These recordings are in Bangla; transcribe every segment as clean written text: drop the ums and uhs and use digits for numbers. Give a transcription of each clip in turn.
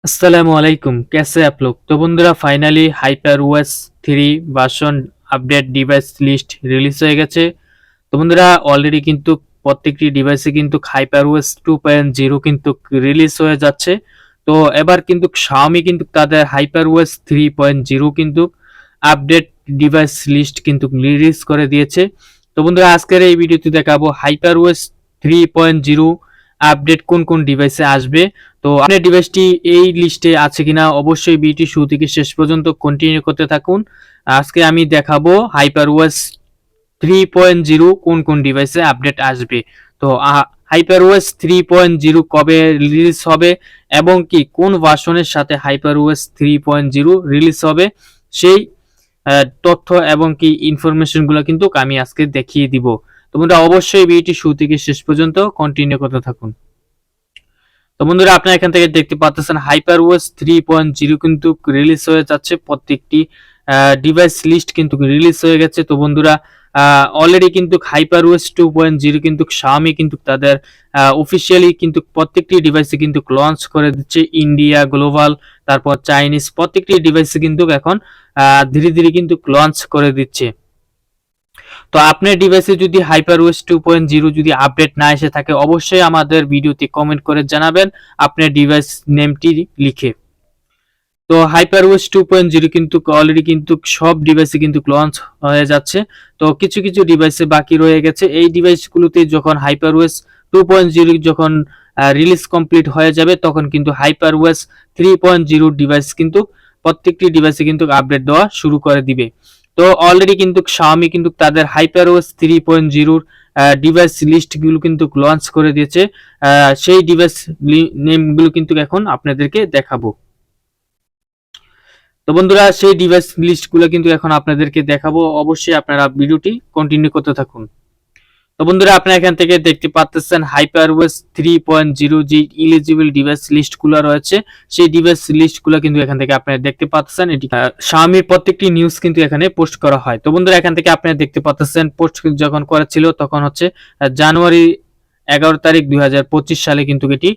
अस्सलाम वालेकुम, कैसे आप लोग। तो বন্ধুরা finally HyperOS 3 version update device list release হয়ে গেছে। তো বন্ধুরা অলরেডি কিন্তু প্রত্যেকটি ডিভাইসে কিন্তু HyperOS 2.0 কিন্তু রিলিজ হয়ে যাচ্ছে। তো এবার কিন্তু Xiaomi কিন্তু তাদের HyperOS 3.0 কিন্তু আপডেট ডিভাইস লিস্ট কিন্তু রিলিজ করে দিয়েছে। তো বন্ধুরা আজকের এই ভিডিওতে দেখাবো HyperOS 3.0 আপডেট কোন কোন ডিভাইসে আসবে। তো আপনার ডিভাইসটি এই লিস্টে আছে কিনা অবশ্যই ভিডিওটি শুরু থেকে শেষ পর্যন্ত কন্টিনিউ করতে থাকুন। আজকে আমি দেখাবো HyperOS 3.0 কোন কোন ডিভাইসে আপডেট আসবে। তো HyperOS 3.0 কবে রিলিজ হবে এবং কি কোন ভার্সনের সাথে HyperOS 3.0 রিলিজ হবে সেই তথ্য এবং কি ইনফরমেশনগুলো কিন্তু আমি আজকে দেখিয়ে দিব। তোমরা অবশ্যই ভিডিওটি শুরু থেকে শেষ পর্যন্ত কন্টিনিউ করতে থাকুন। তো বন্ধুরা আপনারা এখান থেকে দেখতে পাচ্ছেন HyperOS 3.0 কিন্তু রিলিজ হয়ে যাচ্ছে। প্রত্যেকটি ডিভাইস লিস্ট কিন্তু রিলিজ হয়ে গেছে। তো বন্ধুরা অলরেডি কিন্তু HyperOS 2.0 কিন্তু Xiaomi কিন্তু তাদের অফিসিয়ালি কিন্তু প্রত্যেকটি ডিভাইসে কিন্তু লঞ্চ করে দিচ্ছে। ইন্ডিয়া, গ্লোবাল, তারপর চাইনিজ প্রত্যেকটি ডিভাইসে কিন্তু এখন ধীরে ধীরে কিন্তু লঞ্চ করে দিচ্ছে। তো আপনার ডিভাইসে যদি HyperOS 2.0 যদি আপডেট না এসে থাকে অবশ্যই আমাদের ভিডিওতে কমেন্ট করে জানাবেন আপনার ডিভাইস নেমটি লিখে। তো HyperOS 2.0 কিন্তু অলরেডি কিন্তু সব ডিভাইসে কিন্তু লঞ্চ হয়ে যাচ্ছে। তো কিছু কিছু ডিভাইসে বাকি রয়ে গেছে। এই ডিভাইসগুলোতে যখন HyperOS 2.0 যখন রিলিজ কমপ্লিট হয়ে যাবে তখন কিন্তু HyperOS 3.0 ডিভাইস কিন্তু প্রত্যেকটি ডিভাইসে কিন্তু আপডেট দেওয়া শুরু করে দিবে। তো অলরেডি কিন্তু Xiaomi কিন্তু তাদের HyperOS 3.0 ডিভাইস লিস্টগুলো কিন্তু লঞ্চ করে দিয়েছে। সেই ডিভাইস নেমগুলো কিন্তু এখন আপনাদেরকে দেখাবো। তো বন্ধুরা সেই ডিভাইস লিস্টগুলো কিন্তু এখন আপনাদেরকে দেখাবো, অবশ্যই আপনারা ভিডিওটি কন্টিনিউ করতে থাকুন। তো বন্ধুরা আপনারা এখান থেকে দেখতে পাচ্ছেন HyperOS 3.0 যে এলিজিবল ডিভাইস লিস্টগুলো রয়েছে সেই ডিভাইস লিস্টগুলো কিন্তু এখান থেকে আপনারা দেখতে পাচ্ছেন। এটি Xiaomi প্রত্যেকটি নিউজ কিন্তু এখানে পোস্ট করা হয়। তো বন্ধুরা এখান থেকে আপনারা দেখতে পাচ্ছেন পোস্ট যখন করেছিল তখন হচ্ছে জানুয়ারি 11 তারিখ 2025 সালে কিন্তু এটি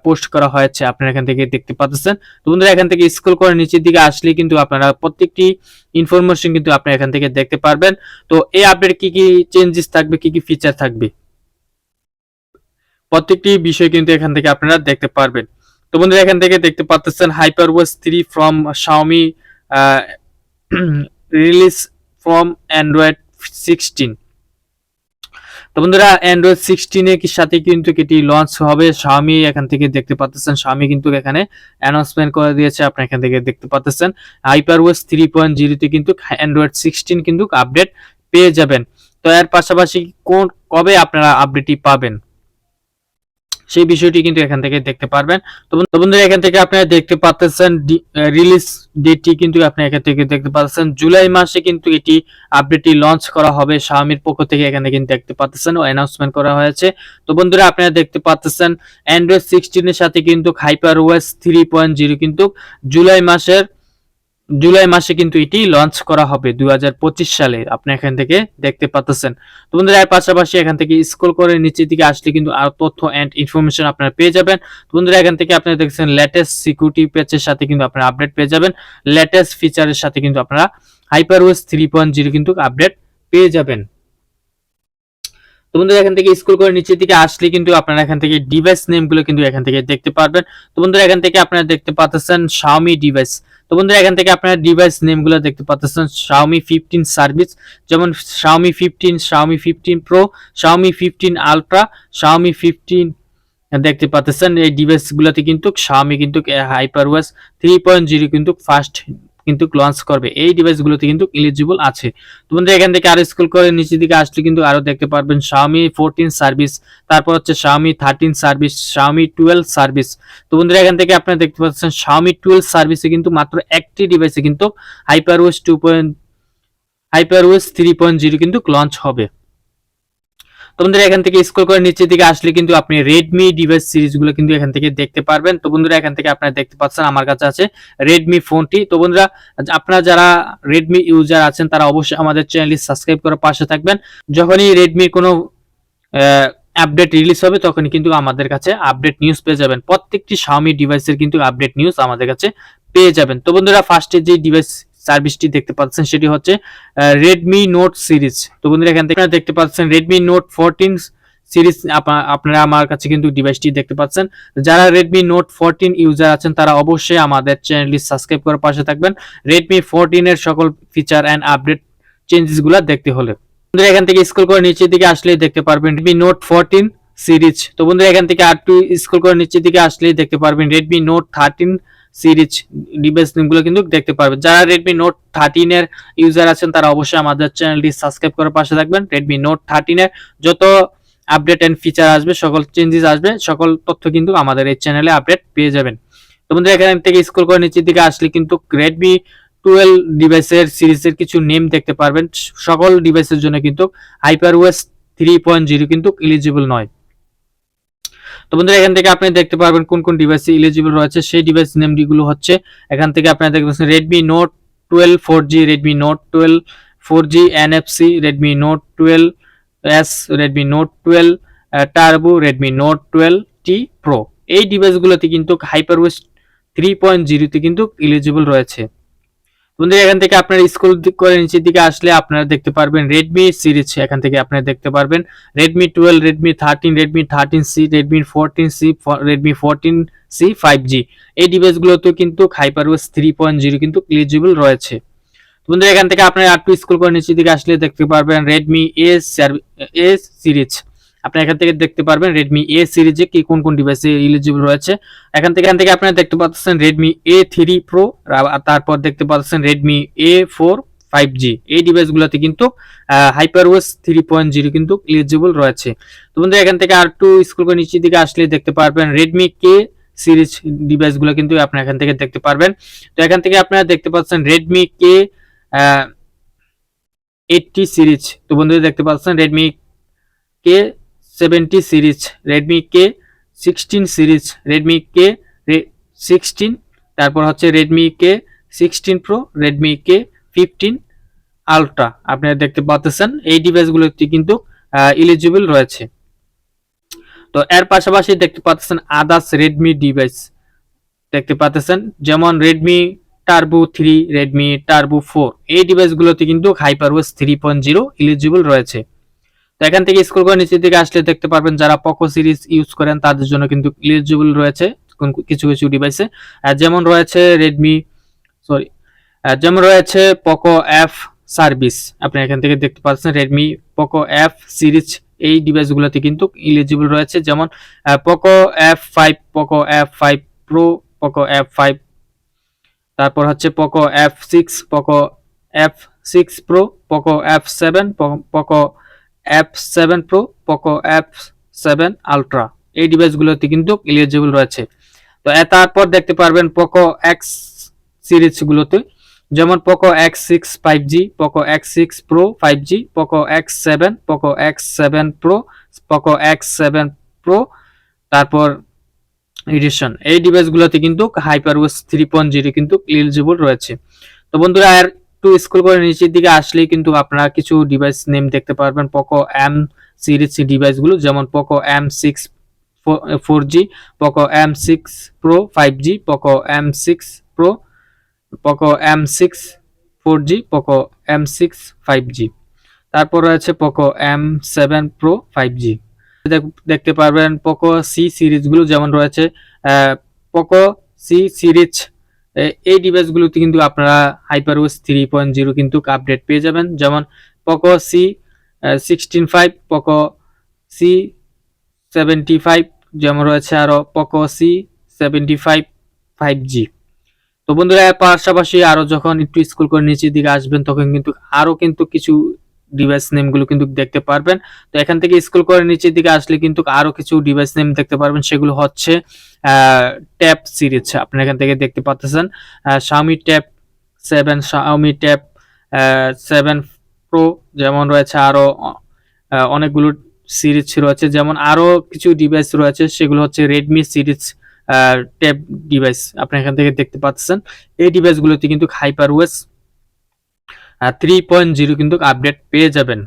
পোস্ট করা হয়েছে, আপনারা এখান থেকে দেখতে পাচ্ছেন। তো বন্ধুরা এখান থেকে স্ক্রল করে নিচের দিকে আসলে কিন্তু আপনারা প্রত্যেকটি ইনফরমেশন কিন্তু আপনারা এখান থেকে দেখতে পারবেন। তো এই আপডেট কি কি চেঞ্জেস থাকবে, কি কি ফিচার থাকবে প্রত্যেকটি বিষয় কিন্তু এখান থেকে আপনারা দেখতে পারবেন। তো বন্ধুরা এখান থেকে দেখতে পাচ্ছেন HyperOS 3 from Xiaomi release from Android 16। তো বন্ধুরা Android 16 এর সাথে কিন্তু এটি লঞ্চ হবে। Xiaomi এখান থেকে দেখতে পাচ্ছেন Xiaomi কিন্তু এখানে অ্যানাউন্সমেন্ট করে দিয়েছে, আপনারা এখান থেকে দেখতে পাচ্ছেন HyperOS 3.0 তে কিন্তু Android 16 কিন্তু আপডেট পেয়ে যাবেন। তো এর পাশাপাশি কবে আপনারা আপডেটটি পাবেন সেই বিষয়টি কিন্তু এখান থেকে দেখতে পারবেন। তো বন্ধুরা এখান থেকে আপনারা দেখতে পাচ্ছেন রিলিজ ডেটটি কিন্তু আপনারা এখান থেকে দেখতে পাচ্ছেন জুলাই মাসে কিন্তু এটি আপডেটটি লঞ্চ করা হবে Xiaomiর পক্ষ থেকে, এখানে কিন্তু দেখতে পাচ্ছেন ও অ্যানাউন্সমেন্ট করা হয়েছে। তো বন্ধুরা আপনারা দেখতে পাচ্ছেন Android 16 এর সাথে কিন্তু HyperOS 3.0 কিন্তু জুলাই মাসে কিন্তু এটি লঞ্চ করা হবে 2025 সালে, আপনি এখান থেকে দেখতে পাচ্ছেন। তো বন্ধুরা এর পাশাপাশি এখান থেকে স্ক্রল করে নিচের দিকে আসলে কিন্তু আরো তথ্য এন্ড ইনফরমেশন আপনারা পেয়ে যাবেন। তো বন্ধুরা এখান থেকে আপনারা দেখছেন লেটেস্ট সিকিউরিটি প্যাচের সাথে কিন্তু আপনারা আপডেট পেয়ে যাবেন, লেটেস্ট ফিচারের সাথে কিন্তু আপনারা HyperOS 3.0 কিন্তু আপডেট পেয়ে যাবেন। তো বন্ধুরা এখান থেকে স্ক্রল করে নিচের দিকে আসলে কিন্তু আপনারা এখান থেকে ডিভাইস নেমগুলো কিন্তু এখান থেকে দেখতে পারবেন। তো বন্ধুরা এখান থেকে আপনারা দেখতে পাচ্ছেন Xiaomi ডিভাইস। তো বন্ধুরা এখান থেকে আপনারা ডিভাইস নেমগুলো দেখতে পাচ্ছেন Xiaomi 15 সার্ভিস, যেমন Xiaomi 15, Xiaomi 15 Pro, Xiaomi 15 Ultra, Xiaomi 15 দেখতে পাচ্ছেন। এই ডিভাইসগুলোতে কিন্তু Xiaomi কিন্তু HyperOS 3.0 কিন্তু ফার্স্ট কিন্তু লঞ্চ করবে, এই ডিভাইসগুলোতে কিন্তু এলিজিবল আছে। তো বন্ধুরা এখান থেকে আরো স্ক্রল করে নিচের দিকে আসলে কিন্তু আরো দেখতে পারবেন Xiaomi 14 সার্ভিস, তারপর হচ্ছে Xiaomi 13 সার্ভিস, Xiaomi 12 সার্ভিস। তো বন্ধুরা এখান থেকে আপনারা দেখতে পাচ্ছেন Xiaomi 12 সার্ভিসে কিন্তু মাত্র একটি ডিভাইসে কিন্তু HyperOS 3.0 কিন্তু লঞ্চ হবে। তো বন্ধুরা এখান থেকে স্ক্রল করে নিচের দিকে আসলে কিন্তু আপনি Redmi ডিভাইস সিরিজগুলো কিন্তু এখান থেকে দেখতে পারবেন। তো বন্ধুরা এখান থেকে আপনারা দেখতে পাচ্ছেন আমার কাছে আছে Redmi ফোনটি। তো বন্ধুরা আপনারা যারা Redmi ইউজার আছেন তারা অবশ্যই আমাদের চ্যানেলটি সাবস্ক্রাইব করে পাশে থাকবেন। যখনই Redmi কোনো আপডেট রিলিজ হবে তখনই কিন্তু আমাদের কাছে আপডেট নিউজ পেয়ে যাবেন। প্রত্যেকটি Xiaomi ডিভাইসের কিন্তু আপডেট নিউজ আমাদের কাছে পেয়ে যাবেন। তো বন্ধুরা ফার্স্টে যে ডিভাইস সার্ভিসটি দেখতে পাচ্ছেন সেটি হচ্ছে Redmi Note সিরিজ। তো বন্ধুরা এখান থেকে দেখতে পাচ্ছেন Redmi Note 14 সিরিজ, আপনারা আমার কাছে কিন্তু ডিভাইসটি দেখতে পাচ্ছেন। যারা Redmi Note 14 ইউজার আছেন তারা অবশ্যই আমাদের চ্যানেলটি সাবস্ক্রাইব করে পাশে থাকবেন Redmi 14 এর সকল ফিচার এন্ড আপডেট চেঞ্জেস গুলা দেখতে হলে। বন্ধুরা এখান থেকে স্ক্রল করে নিচের দিকে আসলেই দেখতে পারবেন Redmi Note 14 সিরিজ। তো বন্ধুরা এখান থেকে আর একটু স্ক্রল করে নিচের দিকে আসলেই দেখতে পারবেন Redmi Note 13 সিরিজ ডিভাইস নেমগুলো কিন্তু দেখতে পারবেন। যারা Redmi Note 13 এর ইউজার আছেন তারা অবশ্যই আমাদের চ্যানেলটি সাবস্ক্রাইব করে পাশে থাকবেন। Redmi Note 13 এর যত আপডেট এন্ড ফিচার আসবে, সকল চেঞ্জেস আসবে, সকল তথ্য কিন্তু আমাদের এই চ্যানেলে আপডেট পেয়ে যাবেন। তো বন্ধুরা এখান থেকে স্ক্রল করে নিচের দিকে আসলে কিন্তু Redmi 12 ডিভাইসের সিরিজের কিছু নেম দেখতে পারবেন। সকল ডিভাইসের জন্য কিন্তু HyperOS 3.0 কিন্তু এলিজিবল নয়। তো বন্ধুরা এখান থেকে আপনি দেখতে পারবেন কোন কোন ডিভাইসে এলিজিবল রয়েছে, সেই ডিভাইস নেমগুলো হচ্ছে এখান থেকে আপনারা দেখতে পাচ্ছেন Redmi Note 12 4G, Redmi Note 12 4G NFC, Redmi Note 12s, Redmi Note 12 Turbo, Redmi Note 12T Pro। এই ডিভাইসগুলোতে কিন্তু HyperOS 3.0 তে কিন্তু এলিজিবল রয়েছে। বন্ধুরা এখান থেকে আপনারা স্ক্রল করে নিচের দিকে আসলে আপনারা দেখতে পারবেন Redmi সিরিজ। এখান থেকে আপনারা দেখতে পারবেন Redmi 12, Redmi 13, Redmi 13C, Redmi 14C, Redmi 14C 5G। এই ডিভাইসগুলোতে কিন্তু HyperOS 3.0 কিন্তু এলিজিবল রয়েছে। বন্ধুরা এখান থেকে আপনারা একটু স্ক্রল করে নিচের দিকে আসলে দেখতে পারবেন Redmi A সিরিজ। আপনি এখান থেকে দেখতে পারবেন Redmi A সিরিজে কি কোন কোন ডিভাইসে এলিজিবল রয়েছে। এখান থেকে আপনারা দেখতে পাচ্ছেন Redmi A3 Pro, তারপর দেখতে পাচ্ছেন Redmi A4 5G। এই ডিভাইসগুলোতে কিন্তু HyperOS 3.0 কিন্তু এলিজিবল রয়েছে। তো বন্ধুরা এখান থেকে আর একটু স্ক্রল করে নিচের দিকে আসলে দেখতে পারবেন Redmi K সিরিজ ডিভাইসগুলো কিন্তু আপনারা এখান থেকে দেখতে পারবেন। তো এখান থেকে আপনারা দেখতে পাচ্ছেন Redmi K 80 সিরিজ। তো বন্ধুরা দেখতে পাচ্ছেন Redmi K 70 series, Redmi K 16 series, Redmi K 16, তারপর হচ্ছে Redmi K 16 Pro, Redmi K 15 Ultra। আপনারা দেখতে পাচ্ছেন এই ডিভাইসগুলোতে কিন্তু এলিজিবল রয়েছে। তো এর পাশাপাশি দেখতে পাচ্ছেন আদার্স Redmi ডিভাইস দেখতে পাচ্ছেন, যেমন Redmi Turbo 3, Redmi Turbo 4। এই ডিভাইসগুলোতে কিন্তু HyperOS 3.0 এলিজিবল রয়েছে। তো এখান থেকে স্ক্রল করে নিচের দিকে আসলে দেখতে পারবেন যারা Poco সিরিজ ইউজ করেন তাদের জন্য কিন্তু এলিজিবল রয়েছে কিছু কিছু ডিভাইসে, যেমন রয়েছে Poco F সার্ভিস। আপনি এখান থেকে দেখতে পাচ্ছেন Redmi Poco F সিরিজ এই ডিভাইসগুলোতে কিন্তু এলিজিবল রয়েছে, যেমন Poco F5, Poco F5 Pro, Poco F5, তারপর হচ্ছে Poco F6, Poco F6 Pro, Poco F7, Poco F7 Pro, Poco F7 Ultra। এই ডিভাইসগুলোতে কিন্তু এলিজিবল রয়েছে। তো তারপর দেখতে পারবেন Poco X সিরিজগুলোতে, যেমন Poco X6 5G, Poco X6 Pro 5G, Poco X7, Poco X7 Pro, Poco X7 Pro, তারপর এডিশন। এই ডিভাইসগুলোতে কিন্তু HyperOS 3.0 কিন্তু এলিজিবল রয়েছে। তো বন্ধুরা আর একটু স্ক্রল করে নিচের দিকে আসলেই কিন্তু আপনারা কিছু ডিভাইস নেম দেখতে পারবেন Poco M সিরিজ ডিভাইসগুলো, যেমন Poco M6 4G, Poco M6 Pro 5G, Poco M6 Pro, Poco M6 4G, Poco M6 5G। তারপর রয়েছে Poco M7 Pro 5G। দেখতে পারবেন Poco C সিরিজগুলো, যেমন রয়েছে Poco C সিরিজ। এই ডিভাইসগুলোতে কিন্তু আপনারা HyperOS 3.0 কিন্তু আপডেট পেয়ে যাবেন, যেমন Poco C 16.5, Poco C 75, যেমন রয়েছে আরো Poco C 75 5G। তো বন্ধুরা এর পাশাপাশি আরো যখন একটু স্ক্রল করে নিচের দিকে আসবেন তখন কিন্তু আরো কিন্তু কিছু ডিভাইস নেমগুলো কিন্তু দেখতে পারবেন। তো এখান থেকে স্ক্রল করে নিচের দিকে আসলে কিন্তু আরো কিছু ডিভাইস নেম দেখতে পারবেন, সেগুলো হচ্ছে ট্যাব সিরিজ। আপনি এখান থেকে দেখতে পাচ্ছেন Xiaomi Tab 7, Xiaomi Tab 7 Pro, যেমন রয়েছে আরো অনেকগুলো সিরিজ রয়েছে, যেমন আরো কিছু ডিভাইস রয়েছে সেগুলো হচ্ছে Redmi সিরিজ ট্যাব ডিভাইস। আপনি এখান থেকে দেখতে পাচ্ছেন এই ডিভাইসগুলোতে কিন্তু HyperOS 3.0 কিন্তু আপডেট পেয়ে যাবেন।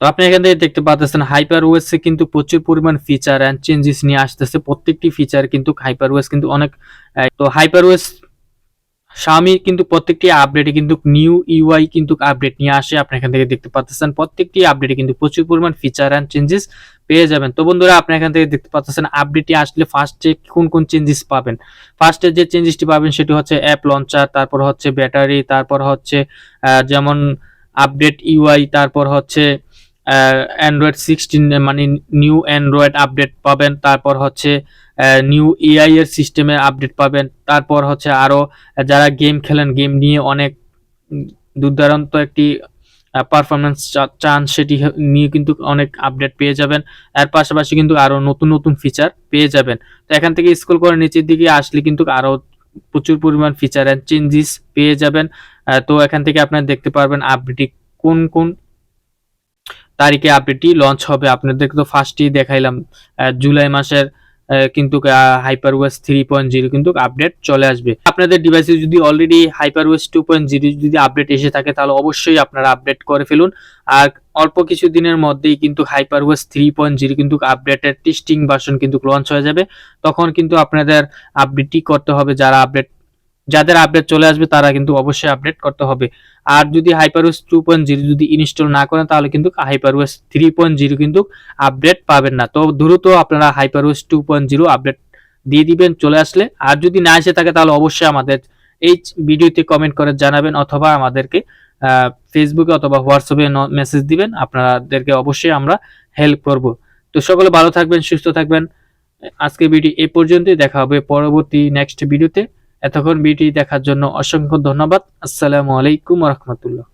তো আপনি এখান থেকে দেখতে পাচ্ছেন HyperOS এ কিন্তু প্রচুর পরিমাণ ফিচার এন্ড চেঞ্জেস নিয়ে আসতেছে। প্রত্যেকটি ফিচার কিন্তু HyperOS কিন্তু অনেক তো HyperOS Xiaomi কিন্তু প্রত্যেকটি আপডেটে কিন্তু নিউ ইউআই কিন্তু আপডেট নিয়ে আসে। আপনি এখান থেকে দেখতে পাচ্ছেন প্রত্যেকটি আপডেটে কিন্তু প্রচুর পরিমাণ ফিচার এন্ড চেঞ্জেস পেয়ে যাবেন। তো বন্ধুরা আপনি এখান থেকে দেখতে পাচ্ছেন আপডেটটি আসলে ফার্স্টে কোন চেঞ্জেস পাবেন। ফার্স্টে যে চেঞ্জেসটি পাবেন সেটি হচ্ছে অ্যাপ লঞ্চার, তারপর হচ্ছে ব্যাটারি, তারপর হচ্ছে যেমন আপডেট ইউআই, তারপর হচ্ছে অ্যান্ড্রয়েড 16 মানে নিউ অ্যান্ড্রয়েড আপডেট পাবেন, তারপর হচ্ছে নিউ এআই এর সিস্টেমে আপডেট পাবেন, তারপর হচ্ছে আরো যারা গেম খেলেন, গেম নিয়ে অনেক দুর্দান্ত একটি পারফরমেন্স চান সেটি নিয়ে কিন্তু অনেক আপডেট পেয়ে যাবেন। এর পাশাপাশি কিন্তু আরো নতুন ফিচার পেয়ে যাবেন। তো এখান থেকে স্ক্রল করে নিচের দিকে আসলে কিন্তু আরো প্রচুর পরিমাণ ফিচার এন্ড চেঞ্জেস পেয়ে যাবেন। তো এখান থেকে আপনারা দেখতে পারবেন আপডেটটি কোন তারিখে আপডেটটি লঞ্চ হবে। আপনাদেরকে তো ফার্স্টেই দেখাইলাম জুলাই মাসের কিন্তু HyperOS 3.0 কিন্তু আপডেট চলে আসবে। আপনাদের ডিভাইসে যদি অলরেডি HyperOS 2.0 যদি আপডেট এসে থাকে তাহলে অবশ্যই আপনারা আপডেট করে ফেলুন। আর অল্প কিছু দিনের মধ্যেই কিন্তু HyperOS 3.0 কিন্তু আপডেটের টেস্টিং ভার্সন কিন্তু লঞ্চ হয়ে যাবে। তখন কিন্তু আপনাদের আপডেটটি করতে হবে। যাদের আপডেট চলে আসবে তারা কিন্তু অবশ্যই আপডেট করতে হবে। আর যদি HyperOS 2.0 যদি ইনস্টল না করেন তাহলে কিন্তু HyperOS 3.0 কিন্তু আপডেট পাবেন না। তো দ্রুত আপনারা HyperOS 2.0 আপডেট দিয়ে দিবেন চলে আসলে। আর যদি না এসে থাকে তাহলে অবশ্যই আমাদের এই ভিডিওতে কমেন্ট করে জানাবেন, অথবা আমাদেরকে ফেসবুকে অথবা হোয়াটসঅ্যাপে মেসেজ দিবেন। আপনাদেরকে অবশ্যই আমরা হেল্প করব। তো সকলে ভালো থাকবেন, সুস্থ থাকবেন। আজকের ভিডিও এই পর্যন্তই, দেখা হবে পরবর্তী নেক্সট ভিডিওতে। এতক্ষণ ভিডিও দেখার জন্য অসংখ্য ধন্যবাদ। আসসালামু আলাইকুম ওয়া রাহমাতুল্লাহ।